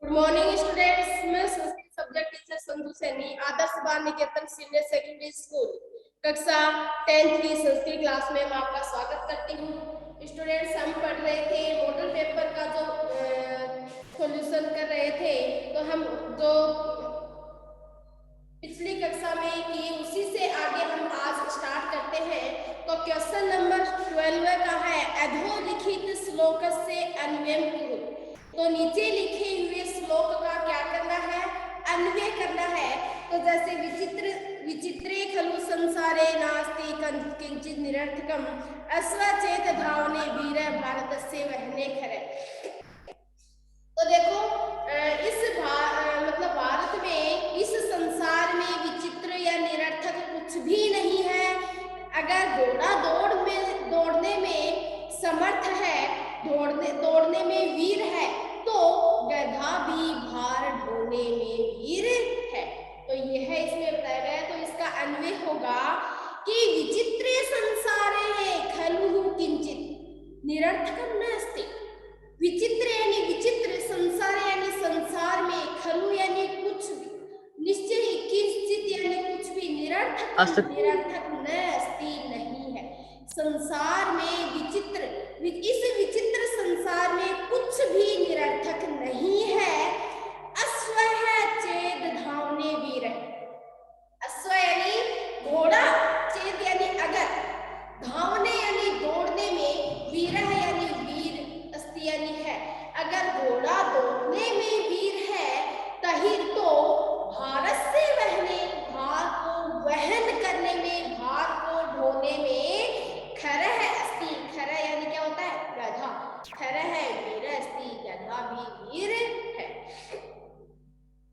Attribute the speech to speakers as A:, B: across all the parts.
A: Good morning students. मैं Sanskrit subject teacher Sandhu Saini, आदर्श बाल निकेतन senior secondary school कक्षा 10th की संस्कृत क्लास में मैं आपका स्वागत करती हूँ। स्टूडेंट्स, हम पढ़ रहे थे मॉडल पेपर का जो सॉल्यूशन कर रहे थे, तो हम जो पिछली कक्षा में किए उसी से आगे हम आज स्टार्ट करते हैं। तो क्वेश्चन नंबर 12 का है अधोलिखित श्लोक से अन्वयम करो। तो नीचे लिखे हुए श्लोक का क्या करना है? अन्वय करना है। तो जैसे विचित्रे खलु संसारे नास्ति किंचित निरर्थकम अस्वचेत धावने वीर भारतस्य वहने खरे। तो देखो, मतलब भारत में, इस संसार में विचित्र या निरर्थक कुछ भी नहीं है। अगर घोड़ा दौड़ने में समर्थ है, दौड़ने में वीर है, तो गधा भी भार ढोने में वीर है। तो यह इसमें बताया गया है। तो इसका अन्वय होगा कि विचित्रे संसारे खलु किंचित निरर्थकम नास्ति। विचित्र यानी विचित्र, संसार यानी संसार में, खलु यानी कुछ भी, निश्चय किंचित यानी कुछ भी, निरर्थक न अस्ति नहीं है। संसार में विचित्र, इस विचित्र संसार में कुछ भी निरर्थक नहीं है। अश्व चेद धावने वीर। अश्व यानी घोड़ा, चेद यानी अगर, धावने यानी दौड़ने में, वीर यानी वीर, अस्ति यानी है। अगर घोड़ा दौड़ने में वीर है, तही तो भारत से वहने, भार को वहन करने में, भार को ढोने में खर है अस्ति। खर यानी क्या होता है? गधा। खर है वीर अस्ति, गधा भी वीर है।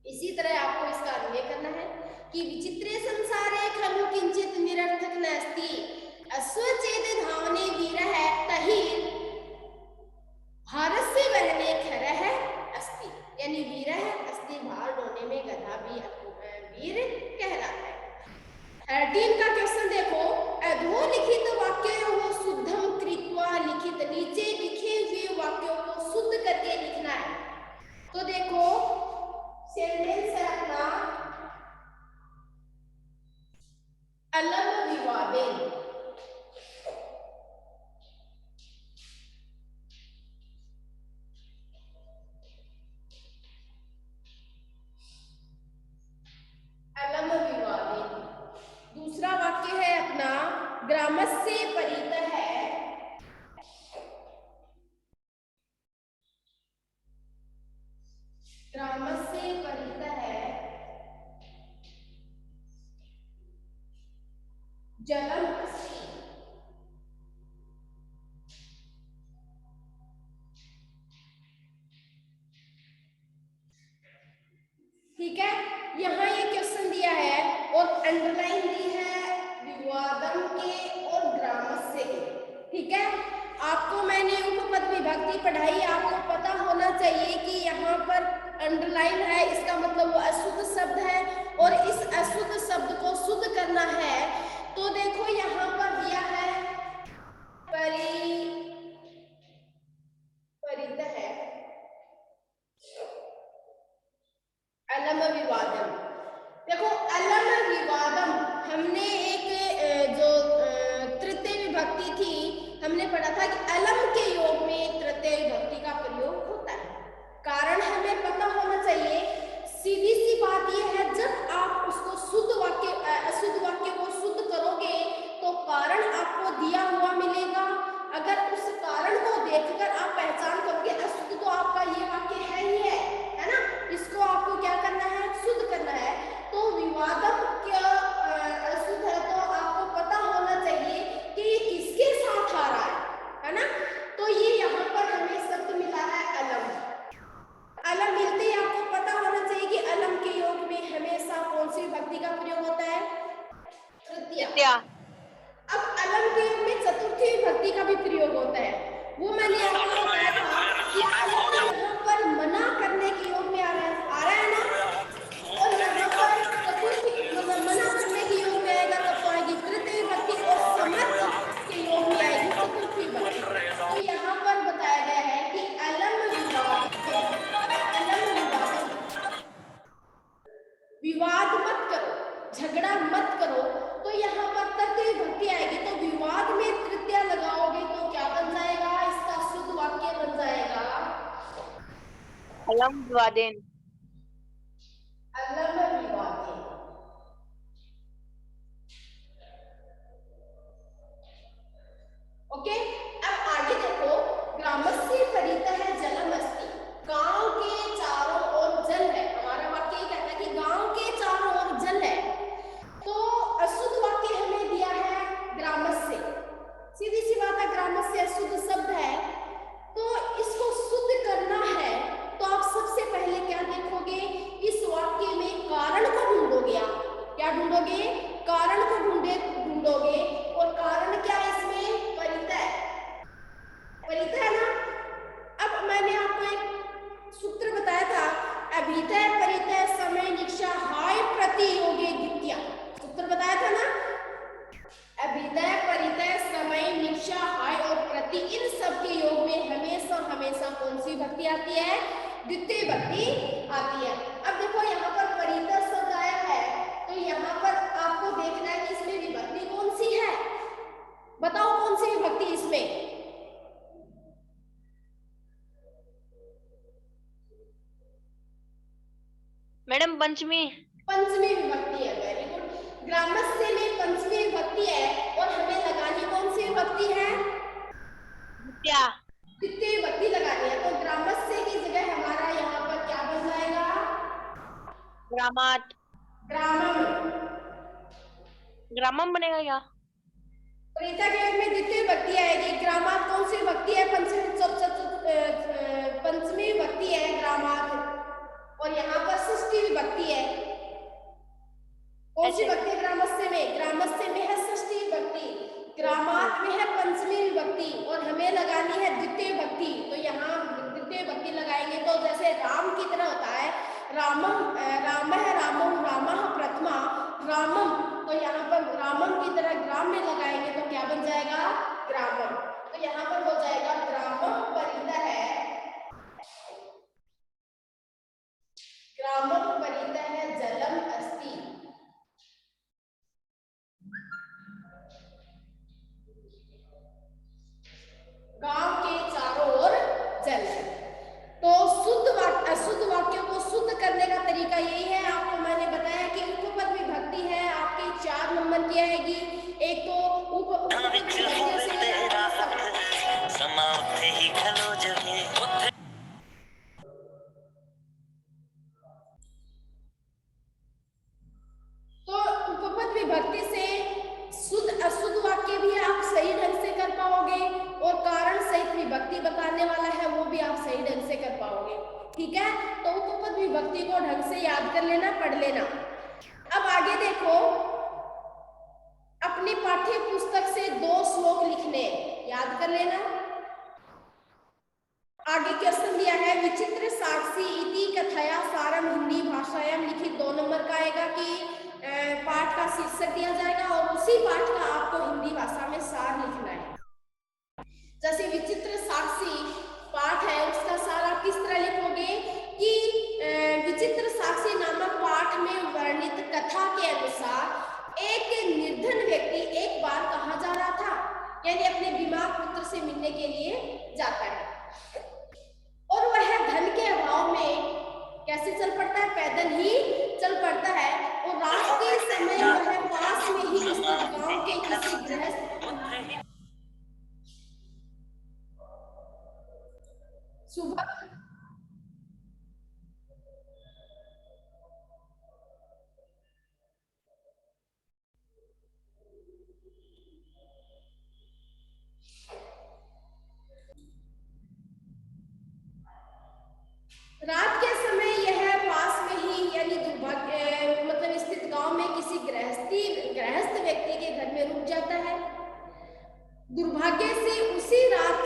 A: इसी तरह आपको इसका अन्वय करना है कि विचित्रे संसारे खलु किंचित निरर्थक नास्ति अस्वचेत धावने वीर है, तही भारत से वहने खर है अस्ति, यानी वीर है अस्ति, भार ढोने में गधा भी वीर कहलाता है। 13 का क्वेश्चन देखो, अधोलिखित वाक्यों को शुद्धम कृत्वा लिखित। नीचे लिखे हुए वाक्यों को शुद्ध करके लिखना है। तो देखो, सेंटेंस है अपना अलम विवादे। अलम विवादे। दूसरा वाक्य है अपना ग्रामस्य परितः है। ग्रामस्य परितः है जलम अस्ति। ठीक है, यहाँ ये क्वेश्चन दिया है और अंडरलाइन दी है विवादम के और ग्रामस्य के। ठीक है, आपको मैंने उपपद विभक्ति पढ़ाई, आपको पता होना चाहिए कि यहाँ पर अंडरलाइन है, इसका मतलब वो अशुद्ध शब्द है और इस अशुद्ध शब्द को शुद्ध करना है। तो देखो, यहाँ पर दिया है परितः है अलम विवादम। देखो, अलम विवादम, हमने एक जो तृतीय विभक्ति थी, हमने पढ़ा था कि अलम के योग में तृतीय विभक्ति का प्रयोग होता है। कारण हमें पता होना चाहिए। सीधी सी बात यह है, जब आप उसको शुद्ध वाक्य, अशुद्ध वाक्य को शुद्ध करोगे तो कारण आपको दिया हुआ मिलेगा। अगर उस कारण को देखकर आप पहचान करोगे अशुद्ध तो आपका ये वाक्य है ही है ना, इसको आपको क्या करना है? शुद्ध करना है। तो विवादम क्या अशुद्ध है, तो आपको पता होना चाहिए कि ये किसके साथ आ रहा है ना।
B: अलम विवादेन।
A: अलम विवादेन। ओके, अब आगे देखो, ग्रामस्य परितः जलम अस्ति, गांव के चारों ओर जल है। हमारा वाक्य ये कहता है कि गांव के चारों ओर जल है। तो अशुद्ध वाक्य हमें दिया है ग्रामस्य, सीधी सी बात है, ग्रामस्य अशुद्ध शब्द है, तो इसको शुद्ध करना है। तो आप सबसे पहले क्या देखोगे, इस वाक्य में कारण को ढूंढोगे। आप क्या ढूंढोगे, कारण को ढूंढोगे। और कारण क्या है इसमें, परितः, परितः ना। अब मैंने आपको एक सूत्र बताया था, अभितः परितः समय निक्षा हाय प्रतियोगे द्वितीय, सूत्र बताया था ना। अभितः परितः समय निक्षा हाय और प्रति, इन सब के योग में हमेशा हमेशा कौन सी भक्ति आती है, द्वितीय भक्ति आती है। अब देखो यहाँ पर परितः शब्द आया है, तो यहाँ पर आपको देखना है कि इसमें विभक्ति कौन सी है, बताओ कौन सी विभक्ति इसमें।
B: मैडम पंचमी।
A: पंचमी विभक्ति है, वेरी गुड। ग्रामस्य में पंचमी विभक्ति है और हमें लगानी कौन सी विभक्ति है,
B: द्वितीया,
A: द्वितीय विभक्ति लगानी है। तो ग्रामस्य की जगह हमारा यहाँ पर क्या बन जाएगा,
B: ग्रामात,
A: ग्रामम,
B: ग्रामम बनेगा क्या।
A: प्रीता के में द्वितीय विभक्ति आएगी। ग्रामात कौन सी विभक्ति है, पंचमी विभक्ति है ग्रामात, और यहाँ पर षष्ठी विभक्ति है। कौन सी विभक्ति है ग्रामस्य में, ग्रामस्य में है षष्ठी विभक्ति, ग्रामात में है पंचमी विभक्ति, और हमें लगानी है द्वितीय विभक्ति। तो यहाँ द्वितीय विभक्ति लगाएंगे तो जैसे राम की तरह होता है, रामम, रामः रामम, रामः प्रथमा, रामम, तो यहाँ पर रामम की तरह ग्राम में लगाएंगे तो क्या बन जाएगा, ग्रामम। तो यहाँ पर हो जाएगा ग्रामम परितः है, ग्रामम परितः है जलम अस्ति। गांव के चारों ओर जल है। तो शुद्ध वाक्य अशुद्ध वाक्यों को शुद्ध करने का तरीका यही है। आपको मैंने बताया कि उपपद विभक्ति है आपकी 4 नंबर की आएगी। एक तो उपपद विभक्ति से शुद्ध अशुद्ध वाक्य भी आप सही ढंग से कर पाओगे, और कारण सहित विभक्ति बताने वाला है वो भी आप सही ढंग से कर पाओगे। ठीक है, तो उपपद विभक्ति को ढंग से याद कर लेना, पढ़ लेना। अब आगे देखो, अपनी पाठ्य पुस्तक से 2 श्लोक लिखने, याद कर लेना। आगे क्वेश्चन दिया है, विचित्र साक्षी इति कथया सारम हिंदी भाषायां लिखित 2 नंबर का आएगा कि पाठ का शीर्षक दिया जाएगा और उसी पाठ का आपको हिंदी भाषा में सार लिखना है। जैसे विचित्र साक्षी पाठ है, उसका सार आप किस तरह लिखोगे कि विचित्र साक्षी नामक पाठ में वर्णित कथा के अनुसार एक निर्धन व्यक्ति एक बार कहाँ जा रहा था, यानी अपने बीमार पुत्र से मिलने के लिए जाता है, और वह धन के अभाव में कैसे चल पड़ता है, पैदल ही चल पड़ता है। और रात के समय वह पास में ही स्थित गांव के किसी गृहस्थ सुबह रात के समय यह पास में ही यानी दुर्भाग्य मतलब स्थित गांव में किसी गृहस्थ व्यक्ति के घर में रुक जाता है। दुर्भाग्य से उसी रात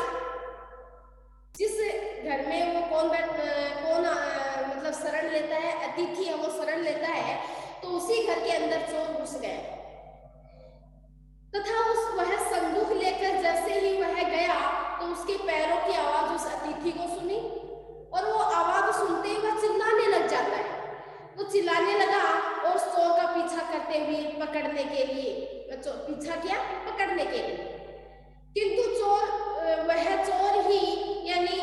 A: जिस घर में वो कौन मतलब शरण लेता है, अतिथि है वो शरण लेता है, तो उसी घर के अंदर चोर घुस गए तथा वह संदूक लेकर जैसे ही वह गया तो उसके पैरों की आवाज उस अतिथि को सुनी, और वो आवाज सुनते ही वह चिल्लाने लग जाता है। वो चिल्लाने लगा और चोर का पीछा करते हुए पकड़ने के लिए पीछा किया पकड़ने के लिए, किंतु वह चोर ही यानी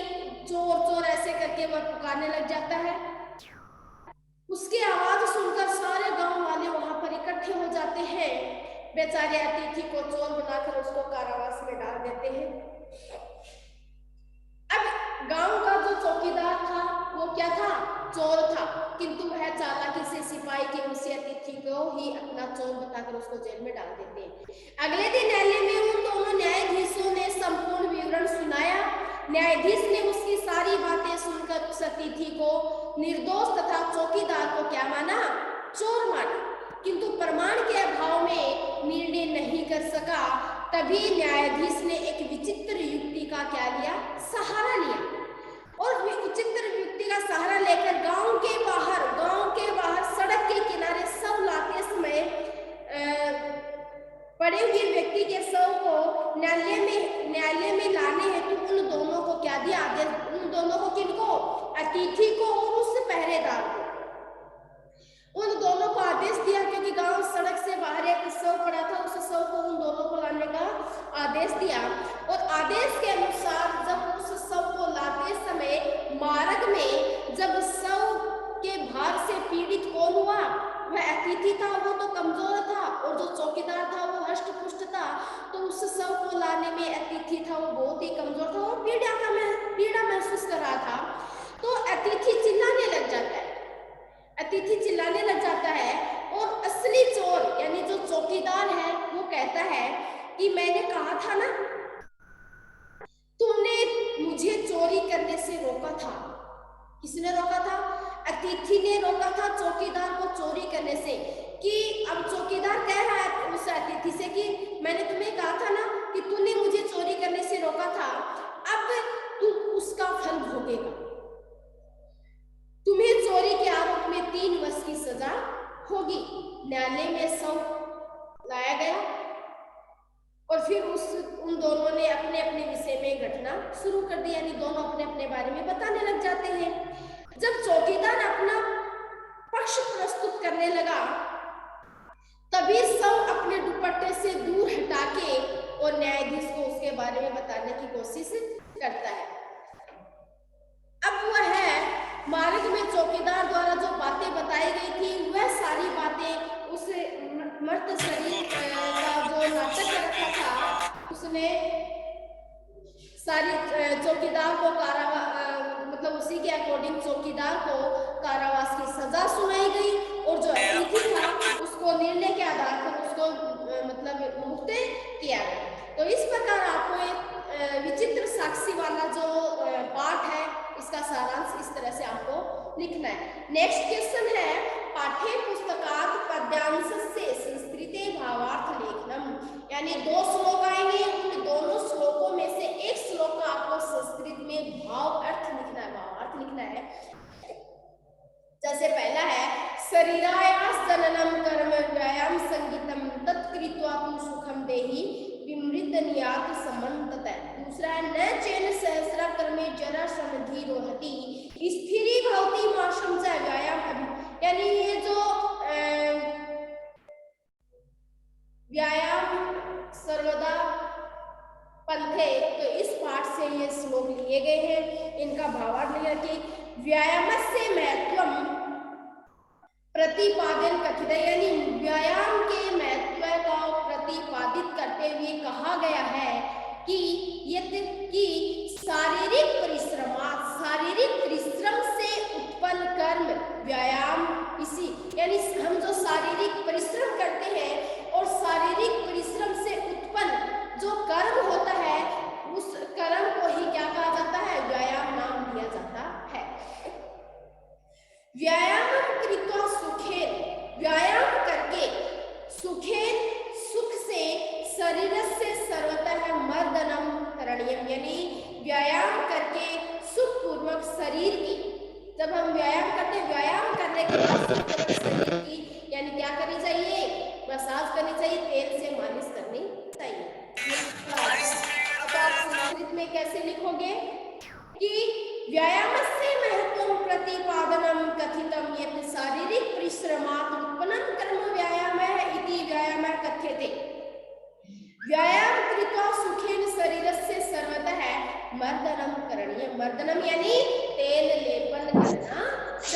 A: चोर ऐसे करके और पुकारने लग जाता है। उसकी आवाज सुनकर सारे गांव वाले वहां पर इकट्ठे हो जाते हैं। बेचारे अतिथि को चोर बनाकर उसको कारावास में डाल देते हैं। अब गांव का जो चौकीदार था वो क्या था? चोर था, किंतु वह चालाकी से सिपाही के उसी अतिथि को ही अपना चोर बताकर उसको जेल में डाल देते हैं। अगले दिन न्यायालय में उन दोनों न्यायाधीशों ने संपूर्ण विवरण सुनाया। न्यायाधीश ने उसकी सारी बातें सुनकर उस अतिथि को निर्दोष तथा चौकीदार को क्या माना? चोर माना, किंतु प्रमाण के अभाव में निर्णय नहीं कर सका। तभी न्यायाधीश ने एक विचित्र युक्ति का क्या लिया? सहारा लिया। और विचित्र युक्ति का सहारा लेकर गांव के बाहर सड़क के किनारे शव लाते समय पड़े हुए व्यक्ति के शव को न्यायालय में लाने हेतु उन दोनों को क्या दिया? उन दोनों को, किनको? अतिथि को और उस पहरेदार को, उन दोनों को आदेश दिया, क्योंकि गांव सड़क से बाहर एक शव पड़ा था, उस शव को उन दोनों को लाने का आदेश दिया। और आदेश के अनुसार जब उस शव को लाते समय मार्ग में जब शव के भार से पीड़ित कौन हुआ? वह अतिथि था, वो तो कमजोर था, और जो चौकीदार था वो हष्ट पुष्ट था। तो उस शव को लाने में अतिथि था वो बहुत ही कमजोर था, वो पीड़ा महसूस कर रहा था। तो अतिथि चिल्लाने लग जाता है और असली चोर यानी जो चौकीदार है वो कहता है कि मैंने कहा था ना, तुमने मुझे चोरी करने से रोका था। किसने रोका था? अतिथि ने रोका था चौकीदार को चोरी करने से। कि अब चौकीदार कह रहा है उस अतिथि से कि मैंने तुम्हें कहा था ना कि तूने मुझे चोरी करने से रोका था, अब तू उसका फल भोगेगा। तुम्हें चोरी के आरोप में 3 वर्ष की सजा होगी। न्यायालय में शव लाया गया और फिर उन दोनों ने अपने अपने विषय में घटना शुरू कर दी, यानी दोनों अपने अपने बारे में बताने लग जाते हैं। जब चौकीदार अपना पक्ष प्रस्तुत करने लगा, तभी शव अपने दुपट्टे से दूर हटा के और न्यायाधीश को उसके बारे में बताने की कोशिश करता है। अब वह है मार्ग में चौकीदार द्वारा जो बातें बताई गई थी, वह सारी बातें उस मर्द शरीर का जो नाटक रखा था, उसने सारी चौकीदार को मतलब उसी के अकॉर्डिंग चौकीदार को कारावास की सजा सुनाई गई, और जो अतिथि था उसको निर्णय के आधार पर उसको मतलब मुक्त किया गया। तो इस प्रकार आपको एक विचित्र साक्षी वाला जो पाठ है, इसका सारांश इस तरह से आपको लिखना है। नेक्स्ट क्वेश्चन है, पाठ्य पुस्तकात् पद्यांशस्य संस्कृते भावार्थ लेखनम, यानी 2 श्लोक आएंगे, उन दोनों श्लोकों में से एक श्लोक का आपको संस्कृत में भाव अर्थ लिखना है, भावार्थ लिखना है। जैसे पहला है, शरीरायास जननम कर्म व्यायाम संगीतम तत्कृत्वा तु सुखम देहि विमृतनियात समन्ततः। दूसरा है, न चैन सहस्रा कर्मे जरा समधि रोहति स्थिरी भवति माशम च व्यायाम अभि, यानी ये जो व्यायाम सर्वदा पंथे, तो इस पाठ से ये श्लोक लिए गए हैं। इनका भावार्थ लिया कि व्यायामस्य महत्वम प्रतिपादन कथित, यानी व्यायाम के महत्व का प्रतिपादित करते हुए कहा गया है कि शारीरिक परिश्रम से उत्पन्न कर्म व्यायाम, इसी यानी हम जो शारीरिक परिश्रम करते हैं और शारीरिक परिश्रम से उत्पन्न जो कर्म होता है, उस कर्म को ही क्या कहा जाता है? व्यायाम नाम दिया जाता है। व्यायाम कृत्वा सुखेन, व्यायाम करके सुखेन, सुख से, शरीरस्य सर्वतः मर्दनम करणीयम, यानी व्यायाम करके सुख पूर्वक शरीर की, जब हम व्यायाम करते हैं, व्यायाम करने के बाद शरीर की यानी क्या करनी चाहिए? मसाज करनी चाहिए, तेल से मालिश करनी चाहिए। अब आप संस्कृत में कैसे लिखोगे कि व्यायामस्य महत्वं प्रतिपादनं कथितं यत् शारीरिक परिश्रमात् उत्पन्नं कर्म व्यायामः इति व्यायामः कथ्यते। व्यायाम कृत्वा सुखेन शरीरस्य सर्वतः मर्दनं करणीयम्। मर्दनं यानी तेल लेप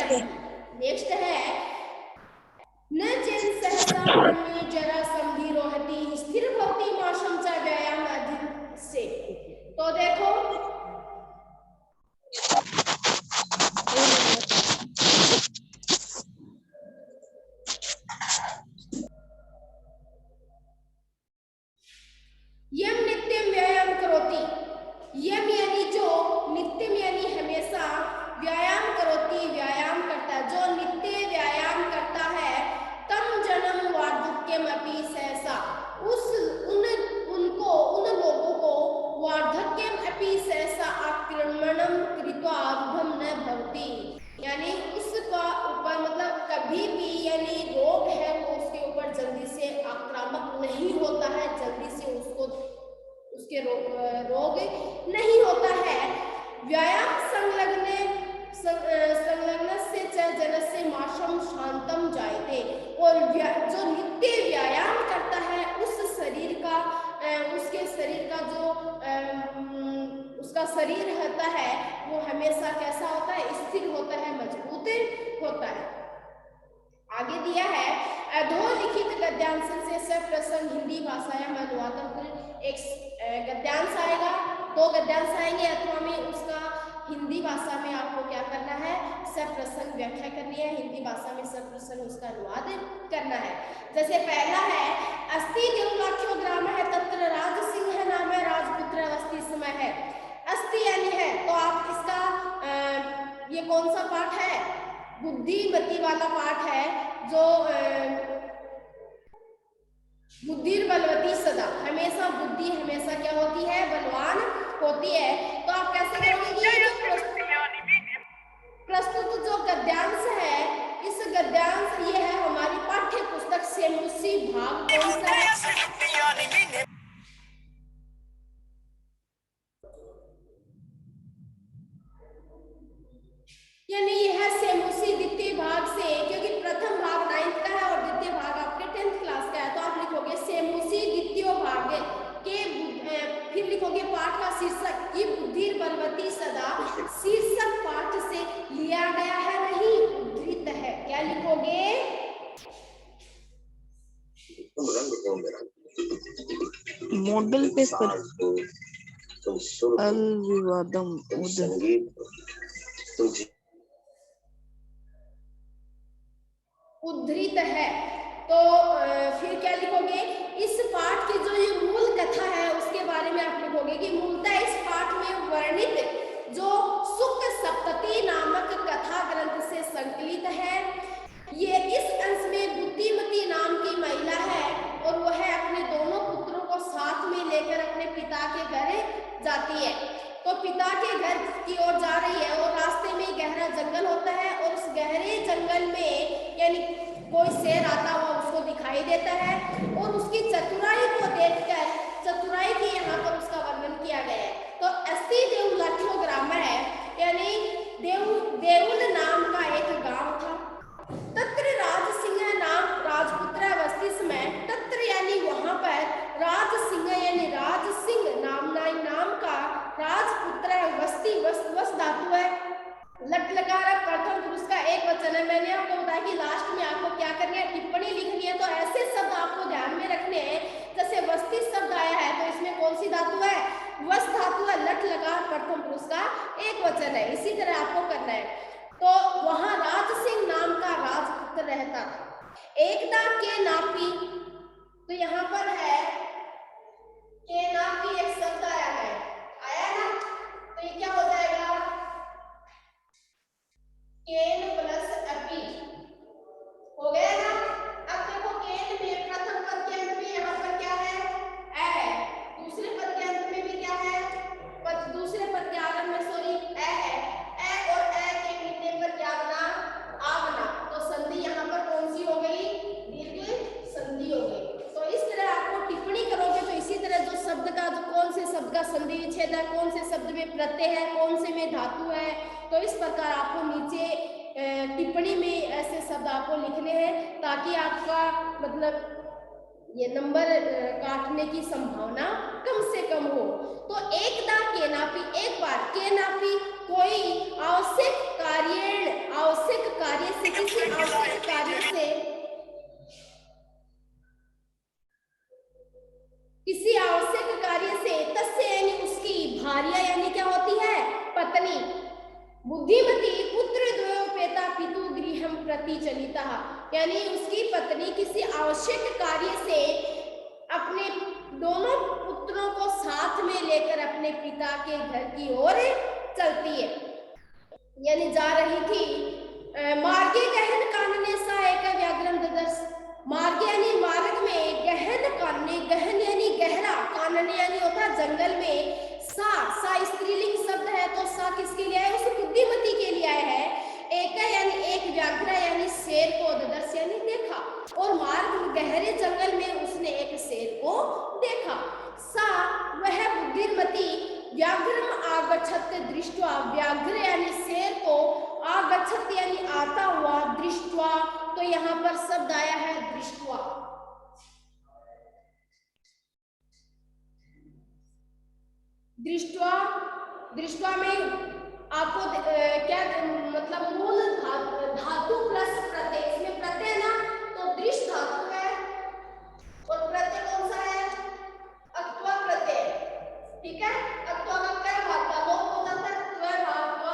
A: नेक्स्ट है न चेन सहसा ब्रह्मे जरा संधिरोहति स्थिर भवति माशम च व्यायाम अधिक से। तो देखो यम नित्यम व्यायाम करोति, यम यानी जो, नित्यम यानी हमेशा, व्यायाम करोति व्यायाम करता है, जो नित्य व्यायाम करता है, तम जन्म वार्धक्यमपि सहसा, उन लोगों को वार्धक्यमपि सहसा आक्रमणम कृत्वा आरुभम न भवति, यानी उसका ऊपर मतलब कभी भी यानी रोग है वो उसके ऊपर जल्दी से आक्रामक नहीं होता है, जल्दी से उसके रोग नहीं होता है। व्यायाम संलग्न से जनस्य माशम शांतम जायते, और जो नित्य व्यायाम करता है उस शरीर का उसके शरीर का जो उसका शरीर होता है वो हमेशा कैसा होता है, स्थिर होता है, मजबूत होता है। आगे दिया है अधोलिखित गद्यांश से सप्रसंग हिंदी भाषा में अनुवादन, एक गद्यांश आएगा, 2 गद्यांश आएंगे अथवा में उसका हिंदी भाषा में आपको क्या करना है, सप्रसंग व्याख्या करनी है, हिंदी भाषा में सप्रसंग उसका अनुवाद करना है। जैसे पहला है अस्ति देवलाख्यो ग्राम है तत्र राज सिंह नाम है राजपुत्र अवस्थी समय है। अस्ति यानी है, तो आप इसका ये कौन सा पाठ है, बुद्धिमती वाला पाठ है, जो बुद्धिर बलवती सदा, हमेशा बुद्धि हमेशा क्या होती है, बलवान होती है। तो आप कैसे करोगे, प्रस्तुत जो गद्यांश है, इस गद्यांश ये है हमारी पाठ्य पुस्तक से मुसी भाग कौन सा है, यानी यह सेमुसी द्वितीय भाग से, क्योंकि प्रथम भाग 9th का है और द्वितीय भाग आपके 10th क्लास का है, तो आप लिखोगे सेमुसी द्वितीय भाग के, फिर लिखोगे पाठ का शीर्षक ये बुद्धिर बलवती सदा, शीर्षक पाठ से लिया गया है, नहीं उद्धृत है। क्या लिखोगे,
C: मॉडल पे अलविवादम
A: उद्धृत है। तो फिर क्या लिखोगे, इस पाठ की जो ये मूल कथा है उसके बारे में आप लिखोगे कि मूलतः इस पाठ में वर्णित जो सुख सप्तती नामक कथा ग्रंथ से संकलित है, ये इस अंश में बुद्धिमती नाम की महिला है और वह अपने दोनों पुत्रों को साथ में लेकर अपने पिता के घर जाती है। तो पिता के घर की ओर जा रही है और रास्ते में गहरा जंगल होता है और उस गहरे जंगल में यानी कोई शेर आता हुआ उसको दिखाई देता है और उसकी चतुराई को देखकर, चतुराई की यहाँ पर उसका वर्णन किया गया है। तो अस्ति देवलाख्यो ग्राम है, यानी देउल नाम का एक गांव था, तत्र राज सिंह नाम राजपुत्र अवस्थी समय, तत्र यानी वहां पर, राज सिंह यानी राज सिंह नाम का राजपुत्र वस्ती, वस धातु है, लट लगा प्रथम पुरुष का एक वचन है। मैंने आपको बताया कि लास्ट में आपको क्या करनी है, टिप्पणी लिखनी है, तो ऐसे शब्द आपको ध्यान में रखने हैं। जैसे वस्ती शब्द आया है तो इसमें कौन सी धातु है, वस धातु है, लट लगा प्रथम पुरुष का एक वचन है, इसी तरह आपको करना है। तो वहां राज सिंह नाम का राजपुत्र रहता था। एकदा के नापी, तो यहाँ पर है के नापी एक शब्द आया है, आया ना, तो ये क्या हो जाएगा, केन प्लस अपी हो गया ना। अब देखो केन में प्रथम पद के अंत में यहाँ पर क्या है, ए है, दूसरे पद के अंत में भी क्या है, दूसरे पद के आगम में सॉरी ए है, ए और ए के मिलने पर क्या बना, आ बना, तो संधि यहाँ पर कौन सी हो गई, दीर्घ संधि हो गई। तो इस तरह आपको टिप्पणी करोगे तो इसी तरह जो शब्द का, जो कौन से शब्द का संधि विच्छेद है, कौन से शब्द में प्रत्यय है, कौन से में धातु है, तो इस प्रकार आपको नीचे टिप्पणी में ऐसे शब्द आपको लिखने हैं ताकि आपका मतलब ये नंबर काटने की संभावना कम से कम हो। तो एकदा केनापि, एक बार केनापि कोई आवश्यक किसी आवश्यक कार्य से तस्य यानी उसकी भार्या यानी क्या होती है, पत्नी, बुद्धिमती पुत्र द्वयोपेता पितु गृहम प्रति चलिता, यानी उसकी पत्नी किसी आवश्यक कार्य से अपने दोनों पुत्रों को साथ में लेकर अपने पिता के घर की ओर चलती है, यानी जा रही थी। मार्गे गहन कानने सहायक व्याघ्रम ददर्श, मार्ग यानी मार्ग में, गहन कानने, गहन यानी गहरा, कानने यानी होता है जंगल में, सा स्त्रीलिंग शब्द है, तो सा किसके लिए है, उस बुद्धिमती के लिए आया है। एक यानी एक, व्याघ्र यानी शेर को, ददर्श यानी देखा, और मार्ग गहरे जंगल में उसने एक शेर को देखा। सा वह बुद्धिमती व्याघ्रम आगच्छत दृष्ट्वा, व्याघ्र यानी शेर को, आगच्छत यानी आता हुआ, दृष्ट्वा तो यहाँ पर शब्द आया है दृष्ट्वा। दृष्ट्वा में आपको क्या मतलब मूल धातु प्लस प्रत्यय, इसमें प्रत्यय ना तो दृष्ट धातु है और प्रत्यय कौन सा है, अक्त्वा प्रत्यय, ठीक है। अक्त्वा का क्या भाग का लोप हो जाता है,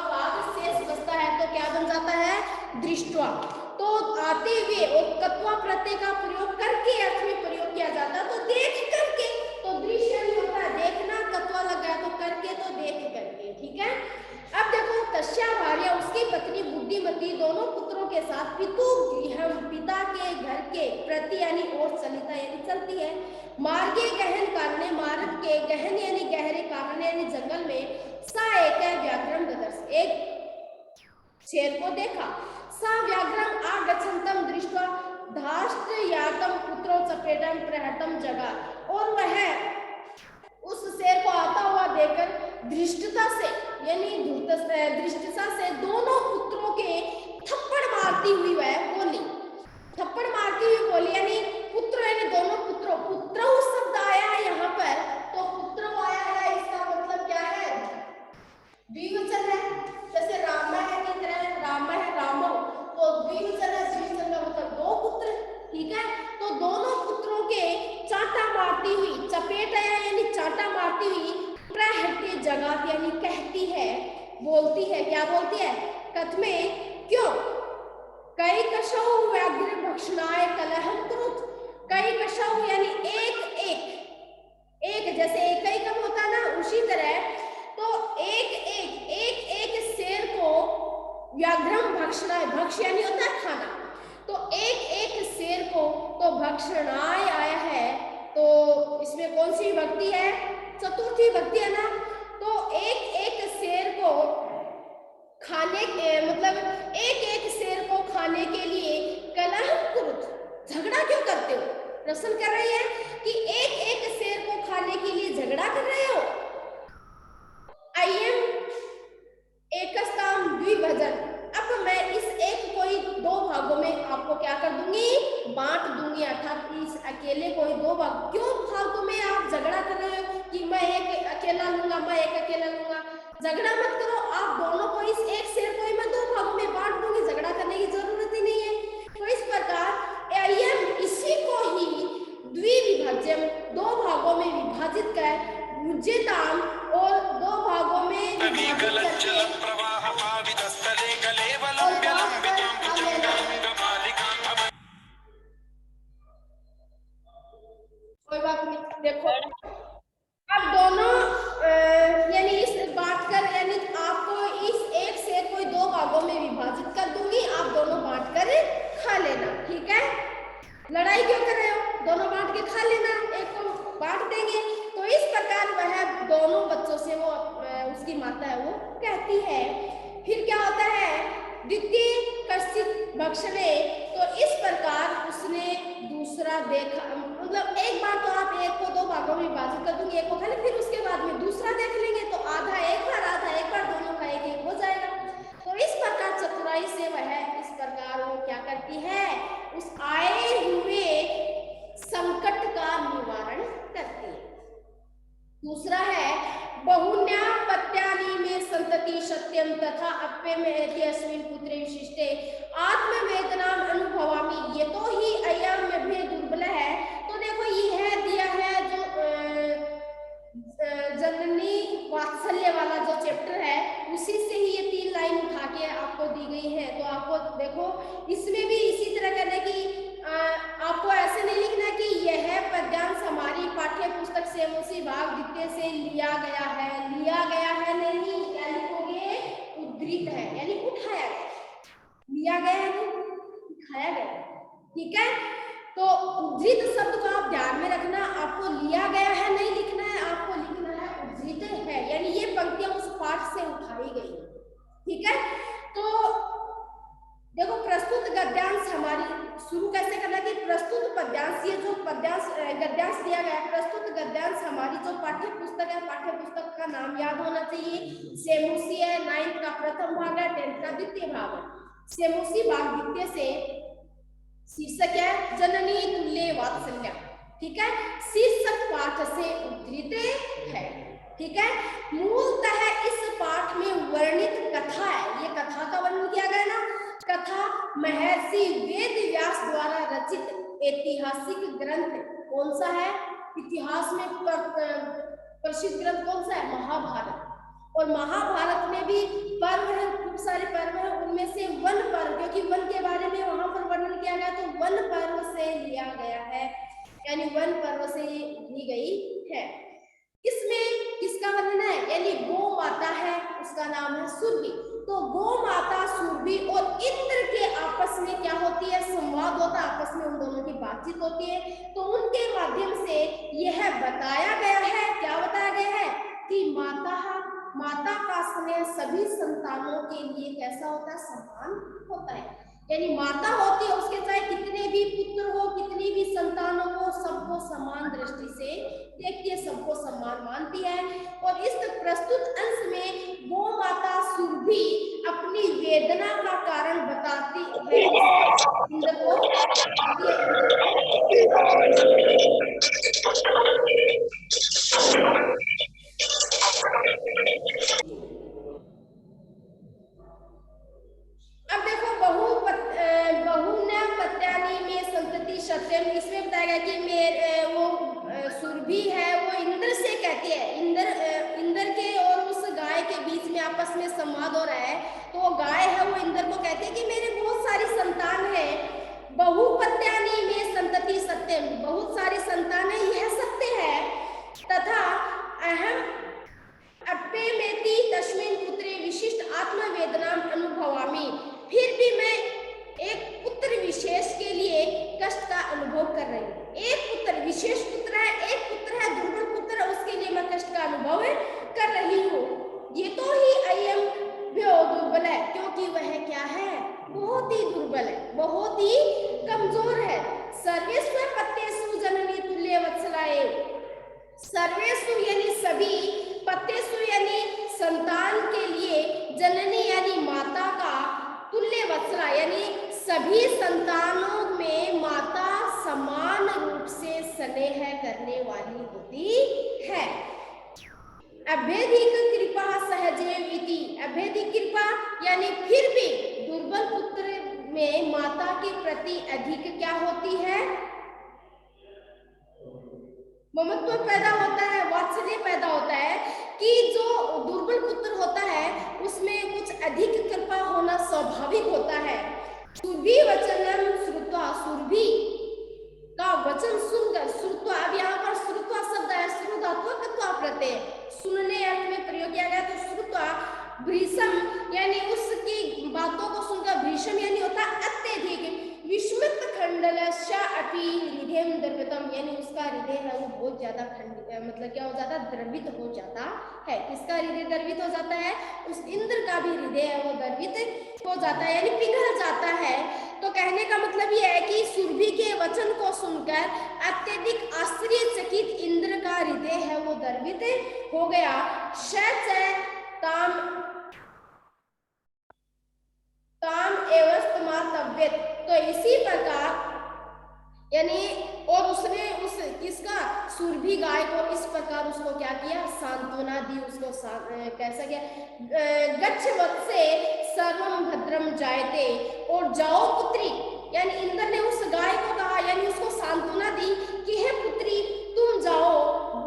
A: भाग शेष बचता है, तो क्या बन जाता है, दृष्ट्वा। तो आते हुए और कत्वा प्रत्यय का प्रयोग करके अर्थ में प्रयोग किया जाता है, तो देख करके, तो दृश्य नहीं होता है देखना, कत्वा लग गया तो करके, तो देख करके, ठीक है। अब देखो, तस्या भार्या उसकी पत्नी बुद्धिमती दोनों पुत्रों के साथ पितु गृहम पिता के घर के प्रति यानी ओर चलिता यानी चलती है। मार्गे गहन कानने, मार्ग के गहन यानी गहरे कानने यानी जंगल में, सा एक व्याघ्रम ददर्श, एक शेर को देखा। सा व्याघ्रम आगच्छन्तम दृष्ट्वा धाष्ट्यातम पुत्रो चपेटम प्रहटम जगार, और वह उस शेर को आता हुआ देखकर धृष्टता से यानी धृष्टता से दोनों पुत्रों के थप्पड़ मारती हुई वह बोली, थप्पड़ मारती हुई बोली, यानी पुत्र यानी दोनों पुत्रों, पुत्र शब्द आया है यहाँ पर, तो पुत्र आया है, इसका मतलब क्या है, द्विवचन है, जैसे रामा है की तरह, रामा है रामो, तो द्विवचन है, द्विवचन का मतलब दो पुत्र, ठीक है। तो दोनों पुत्रों के चाटा मारती हुई, चपेट आया यानी चाटा मारती हुई, प्रहटे जगात यानी कहती है, बोलती है, क्या बोलती है, कथ में, क्यों, कई कशौ व्याघ्र भक्षणाय कलहम कुरुत, कई कशौ यानी एक जैसे एक ही कम होता ना, उसी तरह तो एक शेर को व्याघ्रम भक्षणाय, भक्ष यानी होता है खाना, तो एक शेर को तो भक्षणाय आया है, तो इसमें कौन सी विभक्ति है, चतुर्थी विभक्ति है ना, तो एक शेर को खाने के मतलब एक शेर को खाने के लिए कलह कुरुत, झगड़ा क्यों करते हो, प्रश्न कर रही है कि एक शेर को खाने के लिए झगड़ा कर रहे हो। आइए एकस्ताम द्विभजन, अब मैं इस एक को ही दो भागों में आपको क्या कर दूंगी, बांट दूंगी, अर्थात इस अकेले को ही दो भाग, क्यों फालतू में आप झगड़ा कर रहे हो कि मैं एक अकेला लूंगा, मैं एक अकेला लूंगा, झगड़ा मत करो, आप दोनों को इस एक शेर को ही मैं दो भागों में बांट दूंगी, झगड़ा करने की जरूरत ही नहीं है। तो इस प्रकार इसी को ही द्विविभाज्यम, दो भागों में विभाजित कर, भुज्यताम और दो भागों में कोई बात नहीं, देखो अब दोनों यानी इस बांट कर, यानी आपको इस एक शेर को दो भागों में विभाजित कर दूंगी, आप दोनों बांट कर खा लेना, ठीक है। लड़ाई क्यों कर रहे हो, दोनों बांट के खा लेना, एक को बांट देंगे। तो इस प्रकार वह दोनों बच्चों से वो उसकी माता है वो कहती है। फिर क्या होता है, द्वितीय कश्चित भक्षणे, तो इस प्रकार उसने दूसरा देखा, मतलब एक बार तो आप एक को दो भागों में विभाजित कर दूंगी, एक को खा ले, फिर उसके बाद में दूसरा देख लेंगे, तो आधा एक बार दोनों का एक हो जाएगा। तो इस प्रकार चतुराई से वह इस प्रकार वो क्या करती है, उस आए हुए संकट का निवारण करती है। दूसरा है बहुन्या पत्यानि में संतति सत्यम तथा अप्यमेति अस्मिन् पुत्रे विशिष्टे आत्मवेदनाम अनुभवामि। ये तो ही अयम में दुर्बल है। तो देखो ये है दिया है जो जननी वात्सल्य वाला जो चैप्टर है उसी से ही ये 3 लाइन उठा के आपको दी गई है। तो आपको देखो इसमें भी इसी तरह करना कि आपको ऐसे नहीं लिखना कि यह पद्यांश हमारी पाठ्य पुस्तक से उसी भाग द्वितीय से लिया गया है नहीं, क्या लिखोगे उद्धृत है यानी उठाया गया, लिया गया है नहीं उठाया गया। ठीक है, तो उद्धृत शब्द को आप ध्यान में रखना, आपको लिया गया है नहीं लिखना है, आपको लिखना है उद्धृत है यानी ये पंक्तियां उस पाठ से उठाई गई। ठीक है, तो देखो प्रस्तुत गद्यांश हमारी शुरू कैसे करना कि प्रस्तुत पद्यांश, ये जो पद्यांश गद्यांश दिया गया है प्रस्तुत गद्यांश हमारी जो पाठ्य पुस्तक है, पाठ्य पुस्तक का नाम याद होना चाहिए। सेमुसी है, 9th का प्रथम भाग है, 10th का द्वितीय भाग है। सेमुसी भाग द्वितीय से शीर्षक है जननी तुल्य वात्सल्य। ठीक है, शीर्षक पाठ से उद्धृत है। ठीक है, मूलतः इस पाठ में वर्णित कथा है, ये कथा का वर्णन किया गया ना। कथा महर्षि वेद व्यास द्वारा रचित ऐतिहासिक ग्रंथ कौन सा है? इतिहास में प्रसिद्ध ग्रंथ कौन सा है? महाभारत। और महाभारत में भी पर्व है, खूब सारे पर्व है, उनमें से वन पर्व, क्योंकि वन के बारे में वहां पर वर्णन किया गया तो वन पर्व से लिया गया है यानी वन पर्व से ली गई है। इसमें किसका वर्णन है? यानी गौ माता है, उसका नाम है सुरभि। तो गौ माता सुरभि और इंद्र के आपस में क्या होती है? संवाद होता है, आपस में उन दोनों की बातचीत होती है। तो उनके माध्यम से यह बताया गया है, क्या बताया गया है कि माता का स्नेह सभी संतानों के लिए कैसा होता है? समान होता है। यानी माता होती है, उसके चाहे कितने भी पुत्र हो, कितनी भी संतान हो, सबको समान दृष्टि से देखती है, सबको समान मानती है। और इस प्रस्तुत अंश में गौ माता सुरभि अपनी वेदना का कारण बताती है इंद्र को। अब देखो बहुना पत्यानी में संतति सत्यम, इसमें बताया गया कि मेरे वो सुरभि है वो इंद्र से कहती है, इंद्र के और उस गाय के बीच में आपस में संवाद हो रहा है। तो वो गाय है वो इंद्र को कहती है कि मेरे बहुत सारी संतान है। बहुपत्यानी में संतति सत्यम, बहुत सारी संतानें यह सत्य है। तथा अहम अप्यमेति तस्मिन् पुत्रे विशिष्ट आत्मवेदनाम अनुभवामि, फिर भी मैं एक पुत्र विशेष के लिए कष्ट का अनुभव कर रही हूँ। एक पुत्र, विशेष पुत्र है, एक पुत्र है दुर्बल पुत्र है, उसके लिए मैं कष्ट का अनुभव कर रही हूँ। ये तो ही अयम दुर्बल है, क्योंकि वह क्या है? बहुत ही दुर्बल है, बहुत ही कमजोर है। सर्वेषु पत्येषु जननी तुल्य वत्सलाए, सर्वेषु यानी सभी, पत्येषु यानी संतान के लिए, जननी यानी माता का, तुल्य वत्सला यानी सभी संतानों में माता समान रूप से स्नेह करने वाली होती है। अभेदिक कृपा सहजेव इति, अभेदिक कृपा यानी फिर भी दुर्बल पुत्र में माता के प्रति अधिक क्या होती है? ममत्व पैदा होता है, वात्सल्य पैदा होता है कि जो दुर्बल पुत्र होता है उसमें कुछ अधिक कृपा होना स्वाभाविक होता है। सुरभि वचनम श्रुत्वा, सुरभि का वचन सुनकर, श्रुत्वा, अब यहाँ पर श्रुत्वा शब्द है, श्रुत्वा प्रत्यय सुनने अर्थ में प्रयोग किया गया। तो श्रुत्वा भीषम यानी उसकी बातों को सुनकर, भीषम यानी होता अत्यधिक, विस्मित खंडलस्य अपि हृदयम द्रवितम यानी उसका हृदय है वो बहुत ज्यादा मतलब क्या हो जाता है? द्रवित हो जाता है। किसका हृदय द्रवित हो जाता है? उस इंद्र का भी हृदय है वो द्रवित हो जाता है यानी पिघल जाता है। तो कहने का मतलब ये है कि सुरभि के वचन को सुनकर अत्यधिक आश्चर्यचकित इंद्र का हृदय है वो द्रवित हो गया। ताम एवस्तमातव्यत, तो इसी प्रकार यानी और उसने उस किसका सुरभि गाय को इस प्रकार उसको क्या किया, सांत्वना दी, उसको कैसा किया, गच्छ वत्से सर्वम भद्रम जायते, और जाओ पुत्री, यानी इंद्र ने उस गाय को कहा, यानी उसको सांत्वना दी कि हे पुत्री तुम जाओ,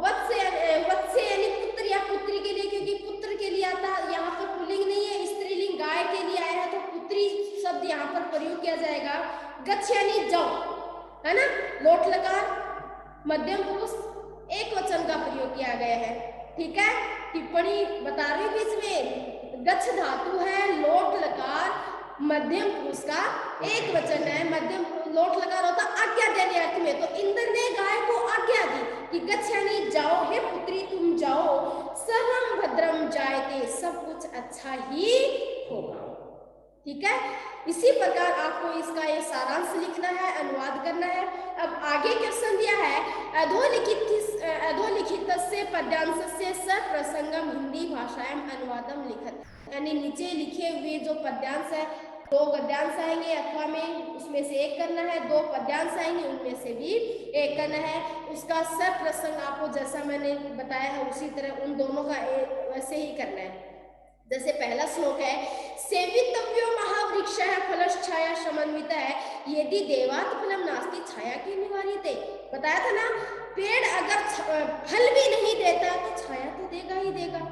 A: वत्से यानी पुत्र या पुत्री के लिए, क्योंकि पुत्र के लिए आता, यहाँ पर पुल्लिंग नहीं है, स्त्रीलिंग गाय के लिए आया है, तो पुत्री शब्द यहाँ पर प्रयोग किया जाएगा। गच्छ यानी जाओ, है ना, लोट लकार मध्यम पुरुष एक वचन का प्रयोग किया गया है, ठीक है। टिप्पणी बता रही बीच में, गच्छ धातु है, लोट लकार मध्यम पुरुष का एक वचन है, मध्यम लोट लकार होता आज्ञा देने अर्थ में, तो इंद्र ने गाय को आज्ञा दी कि गच्छ यानी जाओ, हे पुत्री तुम जाओ, सर्वम भद्रम जायते, सब कुछ अच्छा ही होगा, ठीक है। इसी प्रकार आपको इसका ये सारांश लिखना है, अनुवाद करना है। अब आगे क्वेश्चन दिया है, अधोलिखितस्य पद्यांशस्य सप्रसंगम हिंदी भाषायां अनुवादम लिखत, यानी नीचे लिखे हुए जो पद्यांश है, 2 गद्यांश आएंगे अथवा में, उसमें से एक करना है, 2 पद्यांश आएंगे उनमें से भी एक करना है। उसका सप्रसंग आपको जैसा मैंने बताया है उसी तरह उन दोनों का वैसे ही करना है। जैसे पहला श्लोक है, सेवितव्यो महावृक्ष है फलश्छाया समन्वित है, यदि देवात फलम नास्ति छाया की निवारिते। बताया था ना, पेड़ अगर फल भी नहीं देता तो छाया तो देगा ही देगा,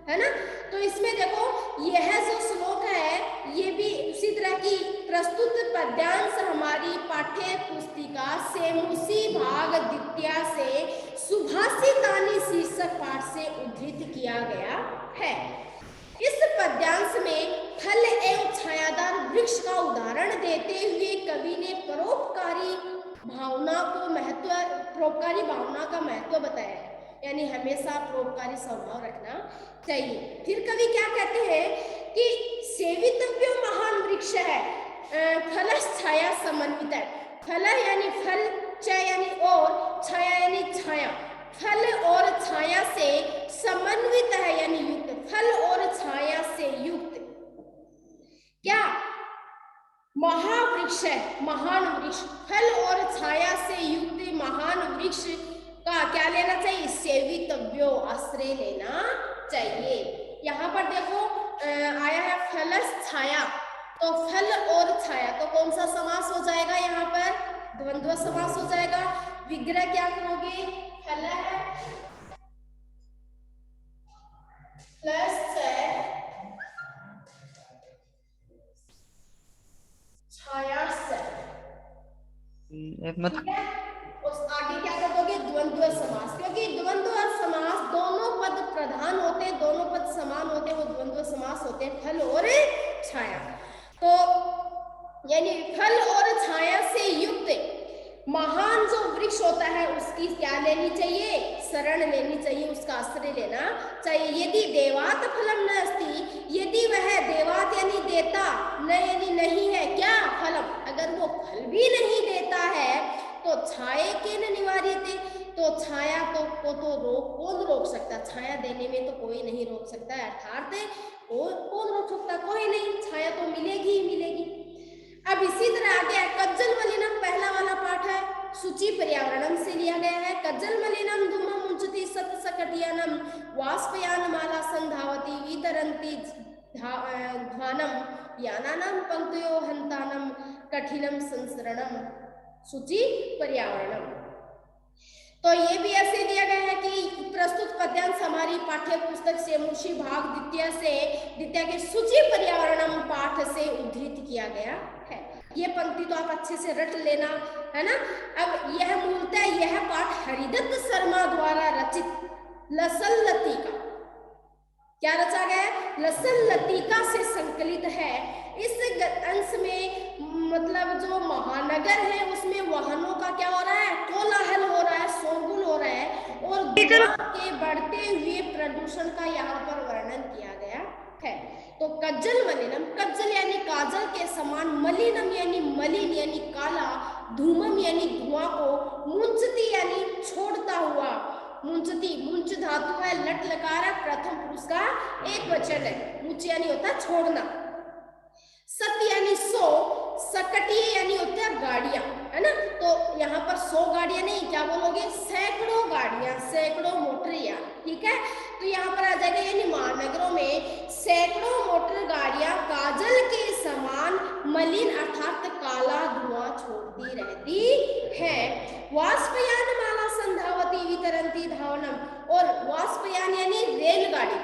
A: है ना। तो इसमें देखो यह जो श्लोक है ये भी उसी तरह की प्रस्तुत पद्यांश हमारी पाठ्य पुस्तिका सेमुसी भाग द्वितीय से सुभाषितानि शीर्षक पाठ से उद्धृत किया गया है। इस पद्यांश में फल एवं छायादार वृक्ष का उदाहरण देते हुए कवि ने परोपकारी भावना का महत्व बताया है, यानी हमेशा परोपकारी स्वभाव रखना चाहिए। फिर कवि क्या कहते हैं कि सेवितव्यो महान वृक्ष है, फलश छाया समन्वित है, फल यानी फल, च यानी और, छाया यानी छाया, फल और छाया से समन्वित है यानी युक्त, फल और छाया से युक्त क्या महावृक्ष है, महान वृक्ष, फल और छाया से युक्त महान वृक्ष का क्या लेना चाहिए, सेवितव्यो आश्रय लेना चाहिए। यहाँ पर देखो आया है फलस छाया, तो फल और छाया, तो कौन सा समास हो जाएगा, यहाँ पर द्वंद्व समास हो जाएगा। विग्रह क्या करोगे, फल है प्लस छाया से, ठीक है। उस आगे क्या कर दोगे, द्वंद्व समास, क्योंकि द्वंद्व समास दोनों पद प्रधान होते हैं, दोनों पद समान होते हैं, वो द्वंद्व समास होते हैं, फल और छाया। तो यानी फल और छाया से युक्त महान जो वृक्ष होता है उसकी क्या लेनी चाहिए, शरण लेनी चाहिए, उसका आश्रय लेना चाहिए। यदि देवात फलम न अस्ति, यदि वह देवात यानी देता, न यानी नहीं है, क्या फलम, अगर वो फल भी नहीं देता है तो छाये के न निवार्यते, तो छाया को कौन रोक सकता, छाया देने में तो कोई नहीं रोक सकता है, अर्थात कौन रोक सकता, कोई नहीं, छाया तो मिलेगी ही मिलेगी। अब इसी तरह आगे कज्जल मलिनम पहला वाला पाठ है, सूची पर्यावरणम से लिया गया है। कज्जल मलिनम धूमम मुंचति सत सकटियानम वाष्पयान माला संधावती वितरंती ध्वानम यानानाम पंक्तयो हंतानम कठिनम संसरणम, सूची पर्यावरणम। तो ये भी ऐसे दिया गया है कि प्रस्तुत पद्यांश हमारी पाठ्य पुस्तक से मुशी भाग द्वितीय के सूची पर्यावरणम पाठ से उद्धृत किया गया है। ये पंक्ति तो आप अच्छे से रट लेना, है ना। अब यह मूलतः यह पाठ हरिदत्त शर्मा द्वारा रचित लसल लतिका, क्या रचा गया है, लसल लतिका से संकलित है। इस अंश में मतलब जो महानगर है उसमें वाहनों का क्या हो रहा है, कोलाहल हो रहा है, शोरगुल हो रहा है, और धुआं के बढ़ते हुए प्रदूषण का यहाँ पर वर्णन किया गया है। तो कज्जल मलिनम, कज्जल यानी काजल के समान, मलिनम यानी मलिन यानी काला, धूमम यानी धुआं को, मुंचती यानी छोड़ता हुआ, मुंचती मुंच धातु है, लट लकार है, प्रथम पुरुष का एक वचन है, मुंच यानी होता है छोड़ना, सत यानी सो, सकटी यानी होता है गाड़ियां, है ना। तो यहाँ पर 100 गाड़ियां नहीं, क्या बोलोगे, सैकड़ों गाड़ियां, सैकड़ों मोटर यान, ठीक है। तो यहाँ पर आ जाएगा, यानी महानगरों में सैकड़ों मोटर गाड़ियां काजल के समान मलिन अर्थात काला धुआं छोड़ती रहती है। वाष्पयान माला संधावती वितरंती धावनम, और वाष्पयान यानी रेलगाड़ी,